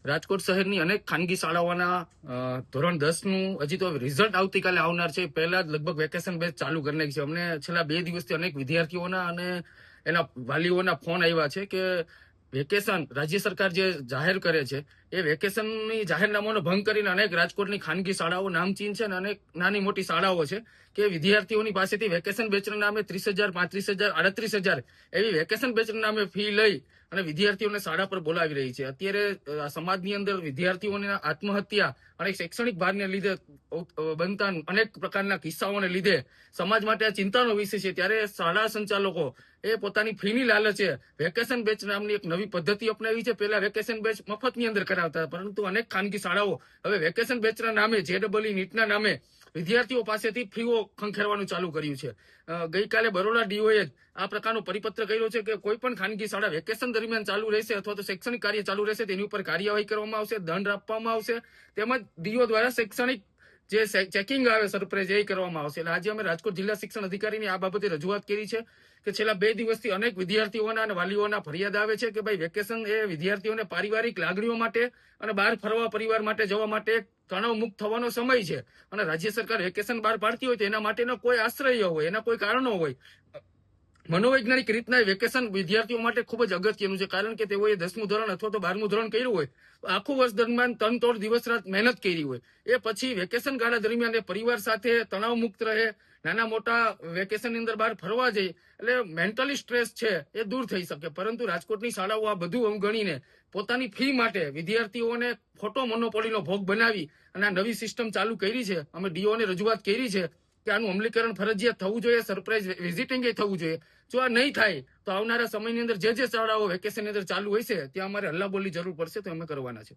રાજકોટ શહેરની અનેક ખાનગી શાળાઓના ધોરણ 10 નું હજી તો રિઝલ્ટ આવતીકાલે આવનાર છે. પહેલા જ લગભગ વેકેશન બેચ ચાલુ કરી નાખી છે. અમને છેલ્લા 2 દિવસથી અનેક વિદ્યાર્થીઓના અને એના વાલીઓના ફોન આવ્યા છે કે વેકેશન રાજ્ય સરકાર જે જાહેર કરે છે એ વેકેશનની જાહેરનામાનો ભંગ કરીને અનેક રાજકોટની ખાનગી શાળાઓ નામચીન છે અને અનેક નાની મોટી શાળાઓ છે કે વિદ્યાર્થીઓની પાસેથી વેકેશન બેચના નામે 30,000, 35,000, 38,000 એવી વેકેશન બેચના નામે ફી લઈ અને વિદ્યાર્થીઓને શાળા પર બોલાવી રહી છે. અત્યારે સમાજની અંદર વિદ્યાર્થીઓને આત્મહત્યા અને શૈક્ષણિક ભારને લીધે બનતા અનેક પ્રકારના કિસ્સાઓને લીધે સમાજ માટે આ ચિંતાનો વિષય છે. ત્યારે શાળા સંચાલકો એ પોતાની ફીની લાલચે વેકેશન બેચ નામની એક નવી પદ્ધતિ અપનાવી છે. પહેલા વેકેશન બેચ મફતની અંદર કરાવતા, પરંતુ અનેક ખાનગી શાળાઓ હવે વેકેશન બેચના નામે JEE નીટના નામે વિદ્યાર્થીઓ પાસેથી ફીઓ ખંખેરવાનું ચાલુ કર્યું છે. ગઈકાલે બરોડા DOએ આ પ્રકારનો પરિપત્ર કર્યો છે કે કોઈ પણ ખાનગી શાળા વેકેશન દરમિયાન ચાલુ રહેશે અથવા તો શૈક્ષણિક કાર્ય ચાલુ રહેશે તેની ઉપર કાર્યવાહી કરવામાં આવશે, દંડ આપવામાં આવશે, તેમજ DO દ્વારા શૈક્ષણિક જે ચેકિંગ આવે સરપ્રાઇઝ એ કરવામાં આવશે. એટલે આજે અમે રાજકોટ જિલ્લા શિક્ષણ અધિકારીની આ બાબતે રજૂઆત કરી છે કે છેલ્લા 2 દિવસથી અનેક વિદ્યાર્થીઓના અને વાલીઓના ફરિયાદ આવે છે કે ભાઈ વેકેશન એ વિદ્યાર્થીઓને પારિવારિક લાગણીઓ માટે અને બહાર ફરવા પરિવાર માટે જવા માટે તણાવ મુક્ત થવાનો સમય છે અને રાજ્ય સરકાર વેકેશન બહાર પાડતી હોય તો એના માટેનો કોઈ આશ્રય હોય, એના કોઈ કારણો હોય. મનોવૈજ્ઞાનિક રીતના વેકેશન વિદ્યાર્થીઓ માટે ખૂબ જ અગત્યનું છે, કારણ કે તેઓએ 10મું ધોરણ અથવા તો 12મું ધોરણ કર્યું હોય, આખું વર્ષ દરમિયાન તનતોડ દિવસ રાત મહેનત કરી હોય, એ પછી વેકેશન ગાળા દરમિયાન એ પરિવાર સાથે તણાવ મુક્ત રહે, નાના મોટા વેકેશનની અંદર બહાર ફરવા જાય એટલે મેન્ટલી સ્ટ્રેસ છે એ દૂર થઈ શકે. પરંતુ રાજકોટની શાળાઓ આ બધું અવગણીને પોતાની ફી માટે વિદ્યાર્થીઓને ખોટો મોનોપોલીનો ભોગ બનાવી અને આ નવી સિસ્ટમ ચાલુ કરી છે. અમે DOને રજૂઆત કરી છે કે આનું અમલીકરણ ફરજિયાત થવું જોઈએ, સરપ્રાઇઝ વિઝિટિંગ એ થવું જોઈએ. જો આ નહીં થાય તો આવનારા સમયની અંદર જે શાળાઓ વેકેશનની અંદર ચાલુ હોય છે ત્યાં અમારે હલ્લાબોલની જરૂર પડશે તો અમે કરવાના છે.